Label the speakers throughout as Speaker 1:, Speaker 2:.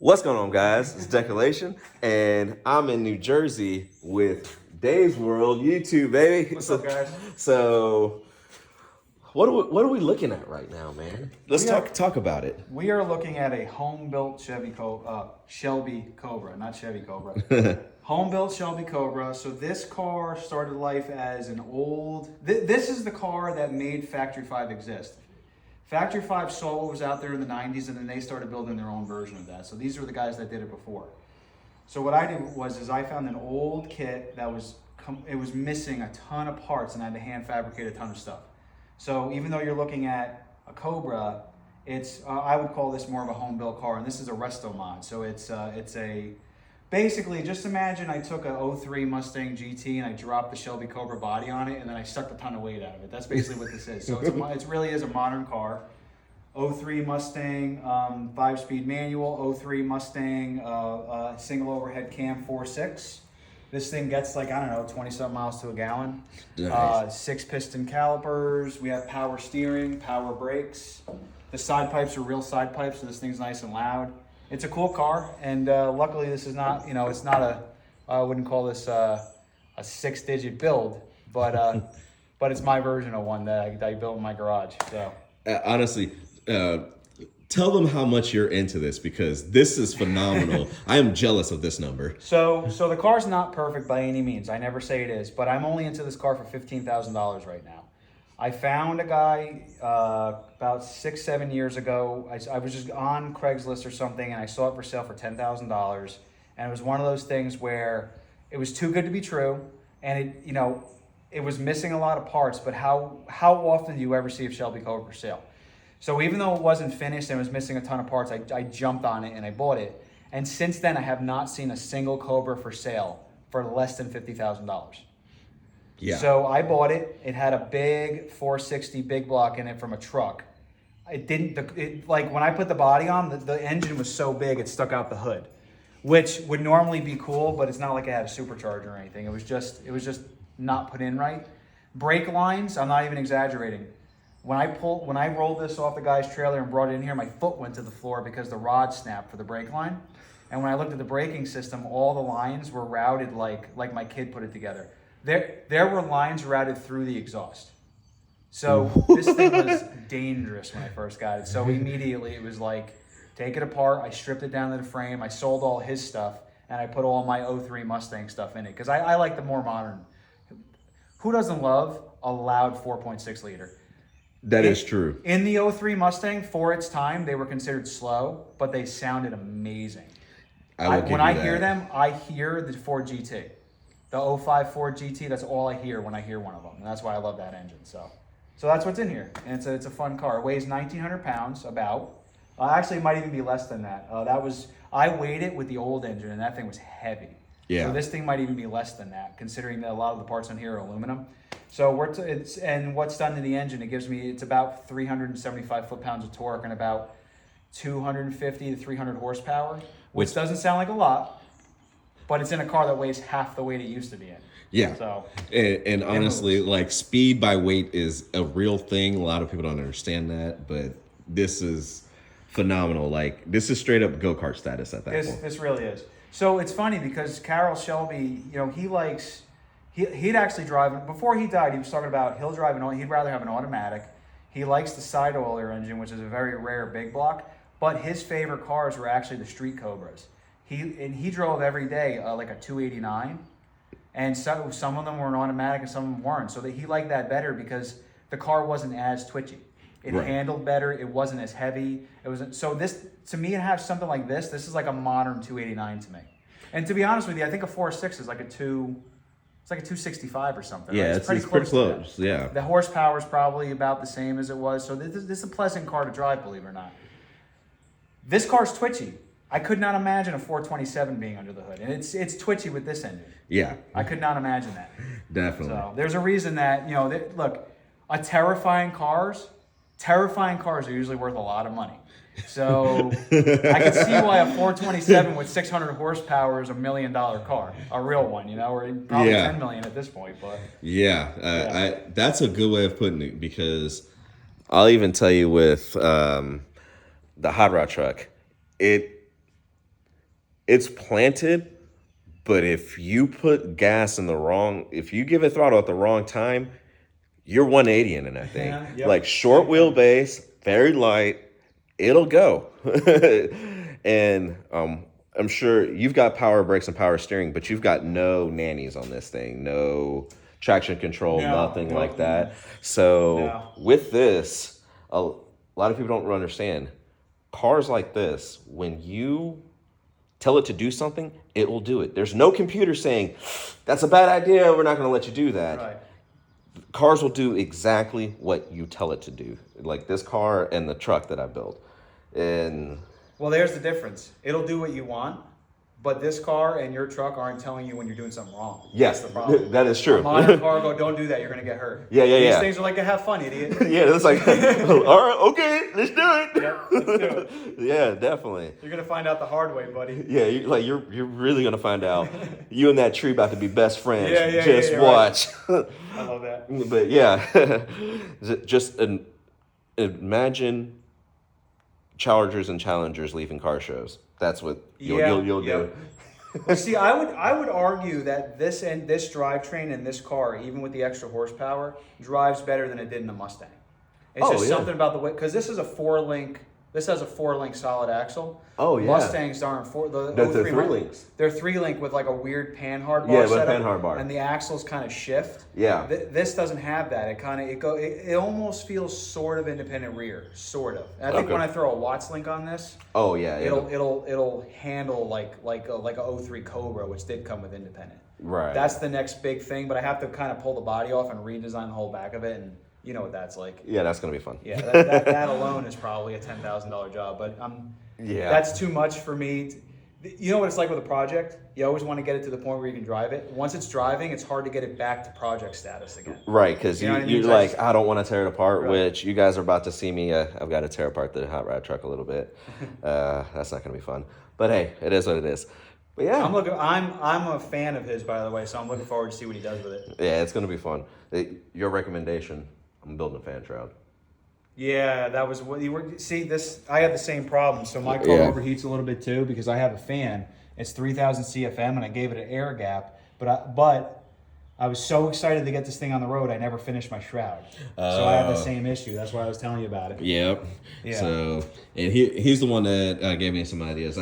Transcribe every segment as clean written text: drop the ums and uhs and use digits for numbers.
Speaker 1: What's going on, guys? It's Decelation, and I'm in New Jersey with Dave's World YouTube, baby.
Speaker 2: What's up, guys?
Speaker 1: So, what are we looking at right now, man? Let's talk about it.
Speaker 2: We are looking at a home-built Shelby Cobra, not Chevy Cobra. Home-built Shelby Cobra. So this car started life as an old. This is the car that made Factory 5 exist. Factory 5 saw what was out there in the 90s, and then they started building their own version of that. So these were the guys that did it before. So what I did was I found an old kit that was missing a ton of parts, and I had to hand fabricate a ton of stuff. So even though you're looking at a Cobra, it's I would call this more of a home built car, and this is a resto mod. So it's a basically, just imagine I took a 03 Mustang GT and I dropped the Shelby Cobra body on it, and then I sucked a ton of weight out of it. That's basically what this is. So it really is a modern car. 03 Mustang 5-speed manual, 03 Mustang single overhead cam 4.6. This thing gets like, I don't know, 20-something miles to a gallon. Nice. 6-piston calipers. We have power steering, power brakes. The side pipes are real side pipes, so this thing's nice and loud. It's a cool car, and luckily this is not, it's not I wouldn't call this a 6-digit build, but it's my version of one that I built in my garage. So
Speaker 1: honestly, tell them how much you're into this, because this is phenomenal. I am jealous of this number.
Speaker 2: So the car's not perfect by any means. I never say it is, but I'm only into this car for $15,000 right now. I found a guy about 6-7 years ago. I was just on Craigslist or something, and I saw it for sale for $10,000. And it was one of those things where it was too good to be true, and it was missing a lot of parts. But how often do you ever see a Shelby Cobra for sale? So even though it wasn't finished and it was missing a ton of parts, I jumped on it and I bought it. And since then, I have not seen a single Cobra for sale for less than $50,000.
Speaker 1: Yeah.
Speaker 2: So I bought it. It had a big 460 big block in it from a truck. Like when I put the body on, the engine was so big it stuck out the hood, which would normally be cool, but it's not like it had a supercharger or anything. It was just not put in right. Brake lines, I'm not even exaggerating. When I rolled this off the guy's trailer and brought it in here, my foot went to the floor because the rod snapped for the brake line. And when I looked at the braking system, all the lines were routed like my kid put it together. There were lines routed through the exhaust. So this thing was dangerous when I first got it. So immediately it was like, take it apart. I stripped it down to the frame. I sold all his stuff, and I put all my 03 Mustang stuff in it, because I like the more modern. Who doesn't love a loud 4.6 liter?
Speaker 1: That is true.
Speaker 2: In the 03 Mustang, for its time, they were considered slow, but they sounded amazing. When I hear them, I hear the Ford GT. The 05 Ford GT, that's all I hear when I hear one of them. And that's why I love that engine. So that's what's in here. And it's a fun car. It weighs 1,900 pounds, about. Actually, it might even be less than that. I weighed it with the old engine, and that thing was heavy.
Speaker 1: Yeah.
Speaker 2: So this thing might even be less than that, considering that a lot of the parts on here are aluminum. So and what's done to the engine, it's about 375 foot-pounds of torque and about 250 to 300 horsepower, which doesn't sound like a lot. But it's in a car that weighs half the weight it used to be in.
Speaker 1: Yeah.
Speaker 2: So
Speaker 1: and honestly, like, speed by weight is a real thing. A lot of people don't understand that, but this is phenomenal. Like, this is straight up go-kart status at that point.
Speaker 2: This really is. So it's funny because Carroll Shelby, he'd actually drive, before he died, he was talking about he'd rather have an automatic. He likes the side oiler engine, which is a very rare big block, but his favorite cars were actually the street Cobras. He drove every day like a 289, and some of them were an automatic and some of them weren't. So he liked that better because the car wasn't as twitchy. It handled better. It wasn't as heavy. This, to me, it has something like this. This is like a modern 289 to me. And to be honest with you, I think a 4.6 is like it's like a 265 or something.
Speaker 1: Yeah,
Speaker 2: right?
Speaker 1: it's pretty close. Yeah.
Speaker 2: The horsepower is probably about the same as it was. So this is a pleasant car to drive, believe it or not. This car's twitchy. I could not imagine a 427 being under the hood, and it's twitchy with this engine.
Speaker 1: Yeah,
Speaker 2: I could not imagine that.
Speaker 1: Definitely.
Speaker 2: So there's a reason that look, terrifying cars are usually worth a lot of money. So I can see why a 427 with 600 horsepower is $1 million car, a real one, or probably 10 million at this point. But
Speaker 1: that's a good way of putting it, because I'll even tell you with the hot rod truck, it's planted, but if you put gas in the wrong, if you give it throttle at the wrong time, you're 180 in that thing.
Speaker 2: Yeah, yep.
Speaker 1: Like short wheelbase, very light, it'll go. And I'm sure you've got power brakes and power steering, but you've got no nannies on this thing, no traction control, nothing like that. So with this, a lot of people don't understand. Cars like this, when you tell it to do something, it will do it. There's no computer saying, that's a bad idea, we're not going to let you do that.
Speaker 2: Right.
Speaker 1: Cars will do exactly what you tell it to do. Like this car and the truck that I built. And
Speaker 2: well, there's the difference. It'll do what you want, but this car and your truck aren't telling you when you're doing something wrong.
Speaker 1: Yes,
Speaker 2: that's the problem.
Speaker 1: That is true.
Speaker 2: A modern car go, don't do that, you're going to get hurt.
Speaker 1: Yeah.
Speaker 2: These things are like to have fun, idiot.
Speaker 1: Yeah, it's like, all right, okay, let's do it.
Speaker 2: Yeah, let's do it.
Speaker 1: Yeah, definitely.
Speaker 2: You're going to find out the hard way, buddy.
Speaker 1: Yeah, you're really going to find out. You and that tree about to be best friends.
Speaker 2: Yeah,
Speaker 1: just watch.
Speaker 2: Right. I love that.
Speaker 1: But yeah, just imagine Chargers and Challengers leaving car shows. That's what you'll do.
Speaker 2: Well, see, I would argue that this drivetrain in this car, even with the extra horsepower, drives better than it did in the Mustang. It's just something about the way, because this is a 4-link. This has a 4-link solid axle.
Speaker 1: Oh yeah.
Speaker 2: Mustangs aren't
Speaker 1: They're 3-links.
Speaker 2: They're 3-link with like a weird panhard bar.
Speaker 1: Yeah, with
Speaker 2: setup,
Speaker 1: panhard bar.
Speaker 2: And the axles kind of shift.
Speaker 1: Yeah.
Speaker 2: This doesn't have that. It almost feels sort of independent rear, sort of. And I think when I throw a Watts link on this,
Speaker 1: oh yeah,
Speaker 2: it'll handle like a 03 Cobra, which did come with independent.
Speaker 1: Right.
Speaker 2: That's the next big thing, but I have to kind of pull the body off and redesign the whole back of it, and you know what that's like.
Speaker 1: Yeah, that's gonna be fun.
Speaker 2: Yeah, that alone is probably a $10,000 job, but that's too much for me. You know what it's like with a project? You always want to get it to the point where you can drive it. Once it's driving, it's hard to get it back to project status again.
Speaker 1: Right, because you're like, I don't want to tear it apart, which you guys are about to see me. I've got to tear apart the hot rod truck a little bit. That's not gonna be fun. But hey, it is what it is. But yeah,
Speaker 2: I'm a fan of his, by the way, so I'm looking forward to see what he does with it.
Speaker 1: Yeah, it's gonna be fun. Your recommendation? I'm building a fan shroud.
Speaker 2: Yeah, that was what you were. See, this I have the same problem. So my car overheats a little bit too because I have a fan. It's 3,000 CFM, and I gave it an air gap. But I was so excited to get this thing on the road, I never finished my shroud. So I have the same issue. That's why I was telling you about it.
Speaker 1: Yep. Yeah. So, and he's the one that gave me some ideas.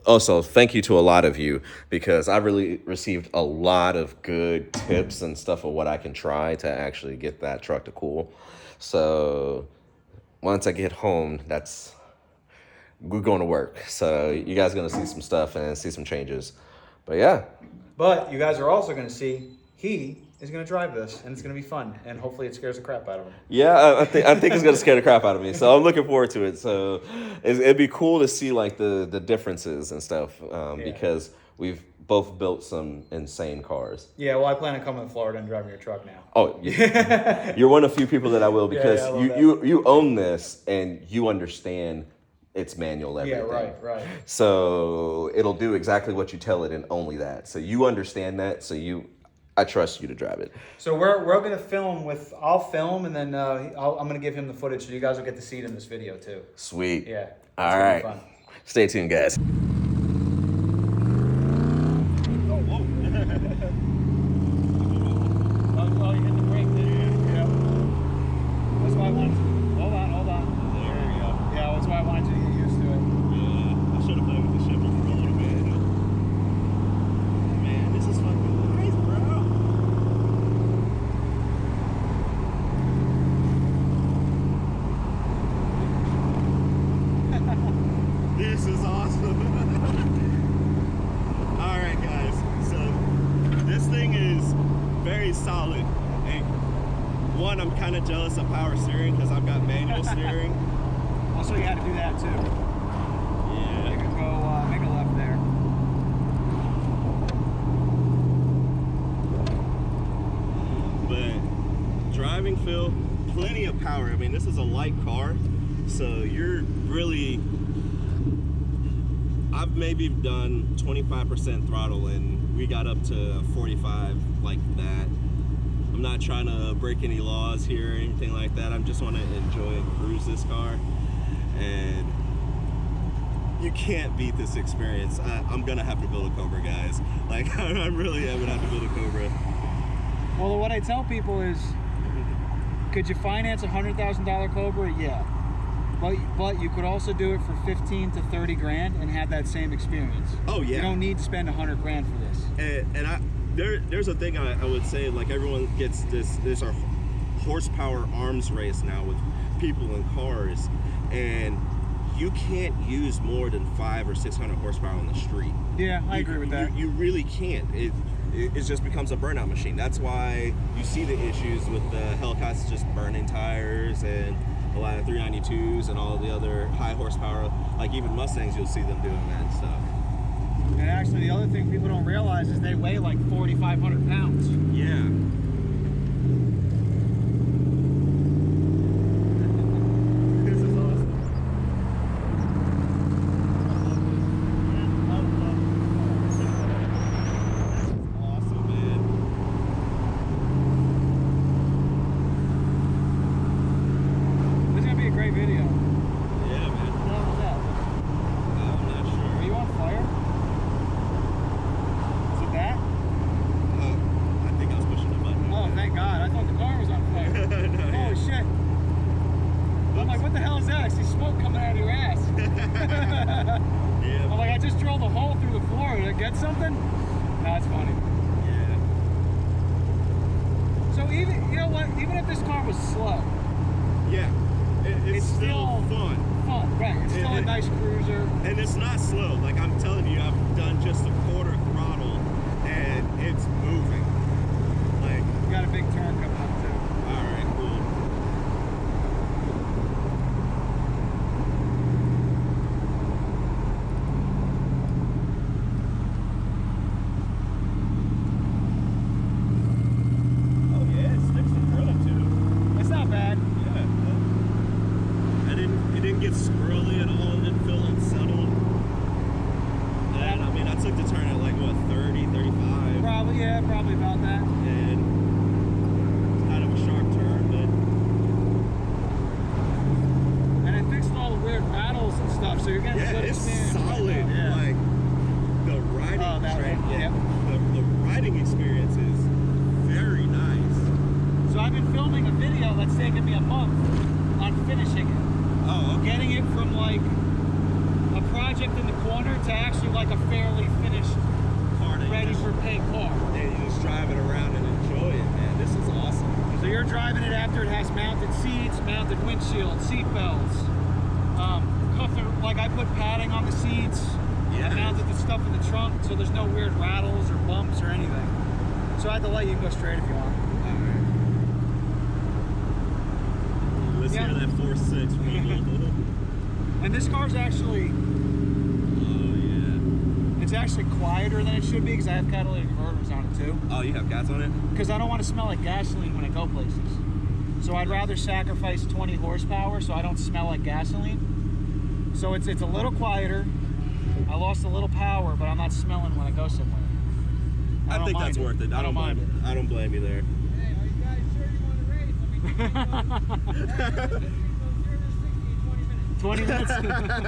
Speaker 1: Also, thank you to a lot of you because I really received a lot of good tips and stuff of what I can try to actually get that truck to cool. So once I get home, we're going to work. So you guys are going to see some stuff and see some changes. But yeah.
Speaker 2: But you guys are also going to see he is going to drive this, and it's going to be fun, and hopefully it scares the crap out of him.
Speaker 1: Yeah, I think it's going to scare the crap out of me, so I'm looking forward to it. So it'd be cool to see like the differences and stuff because we've both built some insane cars.
Speaker 2: Yeah, well, I plan on coming to Florida and driving your truck now.
Speaker 1: Oh, you're one of the few people that I will because you own this and you understand its manual everything.
Speaker 2: Yeah, right.
Speaker 1: So it'll do exactly what you tell it and only that. So you understand that, so I trust you to drive it.
Speaker 2: So we're going to film I'll film and then I'm going to give him the footage so you guys will get to see it in this video too.
Speaker 1: Sweet.
Speaker 2: Yeah.
Speaker 1: All right.
Speaker 2: Fun.
Speaker 1: Stay tuned, guys.
Speaker 2: Oh, you hit the brake there. Yeah. That's why I wanted to. Hold on. There we go. Yeah, that's why I wanted you to get used to it.
Speaker 3: Yeah, I should have played with the shifter for a little bit. Man, this is fucking crazy, bro. This is awesome. Alright guys, so this thing is very solid. And one, I'm kind of jealous of power steering because I've got manual steering.
Speaker 2: I'll show you how to do that too.
Speaker 3: Yeah.
Speaker 2: You can go make a left there.
Speaker 3: But driving feel, plenty of power. I mean, this is a light car, so you're really, I've maybe done 25% throttle and we got up to 45 like that. I'm not trying to break any laws here or anything like that. I just want to enjoy and cruise this car. And you can't beat this experience. I'm gonna have to build a Cobra, guys. Like, I really am gonna have to build a Cobra.
Speaker 2: Well, what I tell people is, could you finance a $100,000 Cobra? Yeah. But you could also do it for 15 to 30 grand and have that same experience.
Speaker 3: Oh yeah.
Speaker 2: You don't need to spend 100 grand for this.
Speaker 3: There's a thing I would say, like, everyone gets this our horsepower arms race now with people in cars, and you can't use more than 500 or 600 horsepower on the street.
Speaker 2: Yeah, I agree with that.
Speaker 3: You really can't. It just becomes a burnout machine. That's why you see the issues with the Hellcats just burning tires, and a lot of 392s and all the other high horsepower, like even Mustangs, you'll see them doing that and stuff.
Speaker 2: And actually, the other thing people don't realize is they weigh like 4,500 pounds.
Speaker 3: Yeah. This is awesome. I love this. This is awesome, man.
Speaker 2: This is gonna be a great video.
Speaker 3: Yeah, man.
Speaker 2: What was that?
Speaker 3: I'm not
Speaker 2: Are
Speaker 3: sure.
Speaker 2: you on fire? Is it that?
Speaker 3: I think I was pushing the button.
Speaker 2: Oh, thank God. I thought the car was on fire.
Speaker 3: No,
Speaker 2: Holy
Speaker 3: yeah.
Speaker 2: shit. I'm like, what the hell is that? I see smoke coming out of your ass.
Speaker 3: Yeah.
Speaker 2: I'm like, I just drilled a hole through the floor. Did I get something? No, that's funny.
Speaker 3: Yeah.
Speaker 2: So even, you know what? Even if this car was slow,
Speaker 3: Yeah. It's still fun.
Speaker 2: Fun, right? It's still a nice cruiser.
Speaker 3: And it's not slow. Like, I'm telling you, I've done just a quarter throttle and it's moving. Like,
Speaker 2: You got a big turn coming up too.
Speaker 3: all right, cool. Oh yeah, it sticks to drilling too.
Speaker 2: It's not bad.
Speaker 3: Yeah. It didn't get squirrely at all. It didn't feel unsettled. And I mean, I took the turn at like what, 30, 35.
Speaker 2: Probably, yeah, probably about that.
Speaker 3: And kind of a sharp turn, but
Speaker 2: And it fixed all the weird rattles and stuff, so you're getting a
Speaker 3: yeah,
Speaker 2: good
Speaker 3: it's
Speaker 2: experience.
Speaker 3: solid.
Speaker 2: Right now. Yeah.
Speaker 3: Like the riding,
Speaker 2: Oh, that
Speaker 3: train,
Speaker 2: one,
Speaker 3: yeah,
Speaker 2: yep.
Speaker 3: the riding experience is very nice.
Speaker 2: So I've been filming a video that's taken me a month on finishing it.
Speaker 3: Oh, okay.
Speaker 2: Getting it from like a project in the corner to actually like a fairly finished,
Speaker 3: Car that you
Speaker 2: ready
Speaker 3: just-
Speaker 2: for paint car.
Speaker 3: Yeah, you just drive it around and enjoy it, man. This is awesome.
Speaker 2: So you're driving it after it has mounted seats, mounted windshield, seat belts, like I put padding on the seats.
Speaker 3: Yeah.
Speaker 2: I mounted the stuff in the trunk so there's no weird rattles or bumps or anything. So I had to let you go straight if you want.
Speaker 3: Alright. Let's
Speaker 2: Yeah.
Speaker 3: hear that 4.6 wiggle.
Speaker 2: And this car's actually,
Speaker 3: Oh yeah.
Speaker 2: it's actually quieter than it should be because I have catalytic converters on it too.
Speaker 3: Oh, you have gas on it?
Speaker 2: Because I don't want to smell like gasoline when I go places. So I'd rather sacrifice 20 horsepower so I don't smell like gasoline. So it's a little quieter. I lost a little power, but I'm not smelling when I go somewhere.
Speaker 3: I
Speaker 2: don't
Speaker 3: think
Speaker 2: mind
Speaker 3: that's
Speaker 2: it.
Speaker 3: worth it.
Speaker 2: I don't mind it.
Speaker 3: I don't blame you there.
Speaker 4: Hey, are you guys sure you want to race? I mean, you can go 0 to 60 in 20 minutes.
Speaker 2: 20 minutes.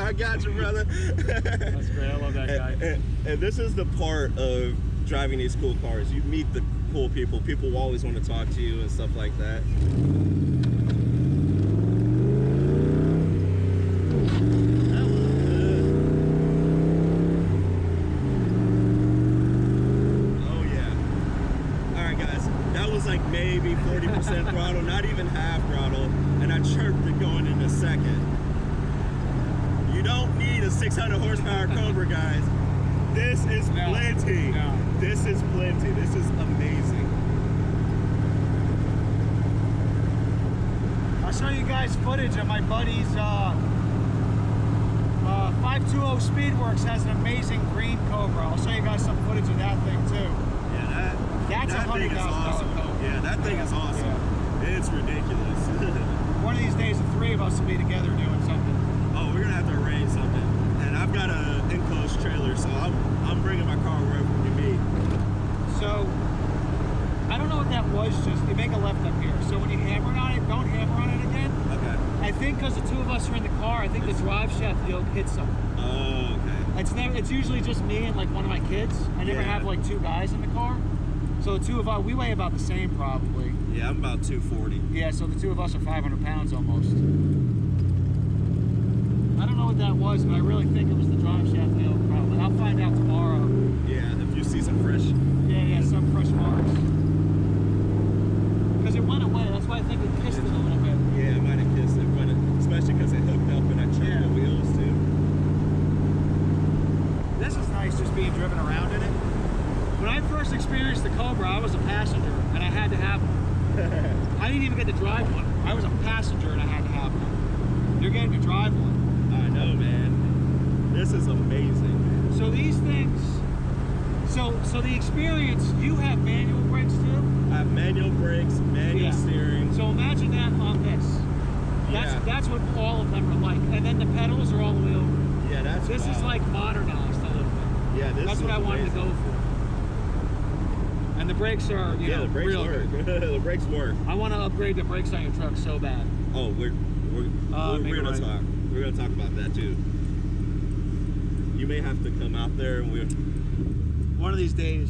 Speaker 3: I got you, brother.
Speaker 2: That's great. I love that guy.
Speaker 3: And this is the part of driving these cool cars. You meet the cool people. People will always want to talk to you and stuff like that. That was good. Oh yeah. All right, guys. That was like maybe 40% throttle, not even half throttle, and I chirped it going into second. You don't need a 600 horsepower Cobra, guys. This is
Speaker 2: No.
Speaker 3: plenty.
Speaker 2: No.
Speaker 3: This is plenty. This is amazing.
Speaker 2: I'll show you guys footage of my buddy's 520 Speedworks has an amazing green Cobra. I'll show you guys some footage of that thing too.
Speaker 3: Yeah,
Speaker 2: That's
Speaker 3: that thing is
Speaker 2: $100,000
Speaker 3: awesome.
Speaker 2: Cobra.
Speaker 3: Yeah, that thing is awesome.
Speaker 2: Yeah.
Speaker 3: It's ridiculous.
Speaker 2: One of these days, the three of us will be together doing something.
Speaker 3: Oh, we're gonna have to arrange something. And I've got an enclosed trailer, so I'm bringing my car wherever we meet.
Speaker 2: So, I don't know what that was, just you make a left up here. So when you hammer on it, don't hammer on it again.
Speaker 3: Okay.
Speaker 2: I think because the two of us are in the car, I think the drive shaft yoke hits something.
Speaker 3: Oh, okay.
Speaker 2: It's usually just me and like one of my kids. I never have like two guys in the car. So the two of us, we weigh about the same probably.
Speaker 3: Yeah, I'm about 240.
Speaker 2: Yeah, so the two of us are 500 pounds almost. I don't know what that was, but I really think it was the drive shaft yoke probably. I'll find out tomorrow.
Speaker 3: Yeah, if you see some fresh.
Speaker 2: Yeah, some fresh marks. Because it went away, that's why I think it kissed it a little bit.
Speaker 3: Yeah, it might have kissed it, but especially because it hooked up and I turned the wheels too.
Speaker 2: This is nice just being driven around in it. When I first experienced the Cobra, I was a passenger and I had to have one. I didn't even get to drive one. I was a passenger and I had to have one. You're getting to drive one.
Speaker 3: I know, man. This is amazing.
Speaker 2: So these things, so the experience, you have manual brakes too?
Speaker 3: I have manual brakes, manual steering.
Speaker 2: So imagine that on this. That's what all of them are like. And then the pedals are all the way over.
Speaker 3: Yeah, that's
Speaker 2: This is like modernized a little bit.
Speaker 3: Yeah,
Speaker 2: that's what I wanted to go for. And the brakes are, you know,
Speaker 3: the brakes
Speaker 2: real
Speaker 3: work.
Speaker 2: good.
Speaker 3: The brakes work.
Speaker 2: I want to upgrade the brakes on your truck so bad.
Speaker 3: Oh, we're gonna talk. We're gonna talk about that too. You may have to come out there and we're
Speaker 2: one of these days.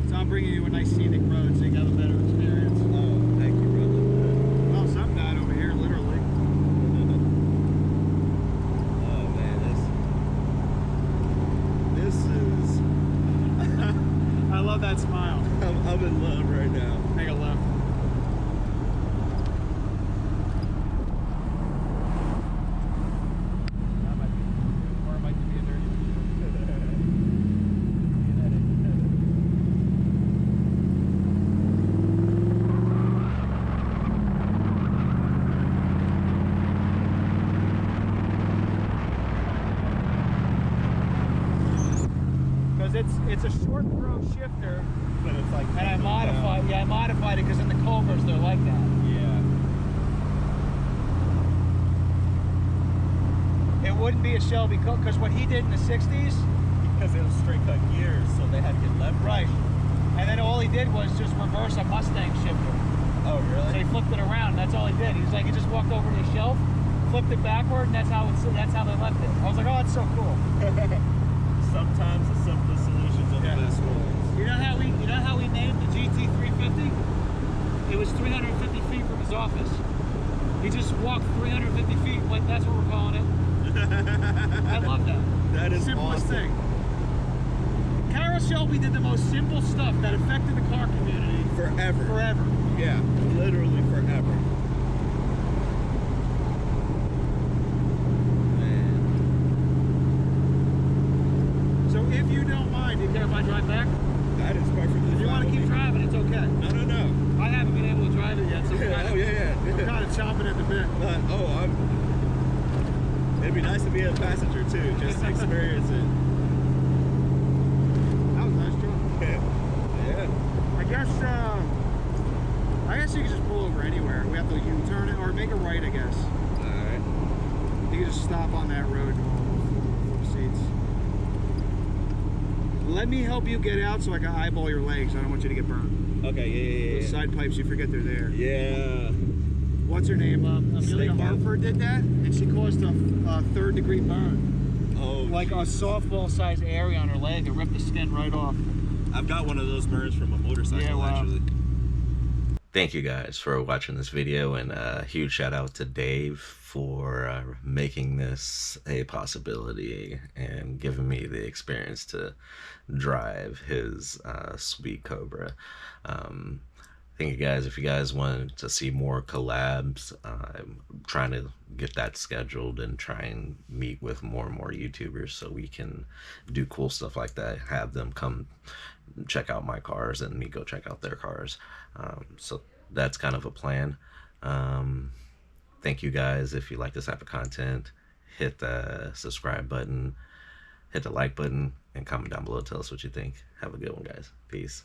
Speaker 2: So I'm bringing you a nice scenic road so you got a better experience.
Speaker 3: Oh, thank you, brother.
Speaker 2: Oh, something died over here, literally.
Speaker 3: Oh man, this is.
Speaker 2: I love that smile.
Speaker 3: I'm in love right now.
Speaker 2: Make a left. That might be, or it might be a dirty because it's a short throw shifter.
Speaker 3: But it's like.
Speaker 2: And I modified it because in the Cobras they're like that.
Speaker 3: Yeah.
Speaker 2: It wouldn't be a Shelby Cobra because what he did in the 60s.
Speaker 3: Because it was straight cut gears, so they had to get left.
Speaker 2: Right. And then all he did was just reverse a Mustang shifter.
Speaker 3: Oh, really?
Speaker 2: So he flipped it around. That's all he did. He was like, he just walked over to the shelf, flipped it backward, and that's how they left it. I was like, oh, that's so cool.
Speaker 3: Sometimes the simplest solutions are the best ones.
Speaker 2: You know how we named the GT350? It was 350 feet from his office. He just walked 350 feet and went, that's what we're calling it. I love that.
Speaker 3: That is
Speaker 2: simplest
Speaker 3: awesome.
Speaker 2: thing. Carol Shelby did the most simple stuff that affected the car community
Speaker 3: Forever.
Speaker 2: forever.
Speaker 3: Yeah, literally forever. Man.
Speaker 2: So if you don't mind, do you care if I drive back?
Speaker 3: That is perfectly
Speaker 2: If you want to keep driving, it's okay.
Speaker 3: No.
Speaker 2: I haven't been able to drive it yet, so I'm kind of chomping at the bit.
Speaker 3: It'd be nice to be a passenger too, just to experience it.
Speaker 2: That was a nice drive.
Speaker 3: Yeah.
Speaker 2: I guess you can just pull over anywhere. We have to U-turn it or make a right, I guess.
Speaker 3: Alright.
Speaker 2: You can just stop on that road and flip seats. Let me help you get out so I can eyeball your legs. I don't want you to get burned.
Speaker 3: Okay, yeah.
Speaker 2: Those side pipes, you forget they're there.
Speaker 3: Yeah.
Speaker 2: What's her name? Amelia Hartford did that, and she caused a third-degree burn.
Speaker 3: Oh,
Speaker 2: like a softball-sized area on her leg. It ripped the skin right off.
Speaker 3: I've got one of those burns from a motorcycle, actually.
Speaker 1: Thank you guys for watching this video, and a huge shout out to Dave for making this a possibility and giving me the experience to drive his sweet Cobra. Thank you guys. If you guys want to see more collabs, I'm trying to get that scheduled and try and meet with more and more YouTubers so we can do cool stuff like that. Have them come check out my cars and me go check out their cars. So that's kind of a plan. Thank you guys. If you like this type of content, hit the subscribe button, hit the like button, and comment down below. Tell us what you think. Have a good one, guys. Peace.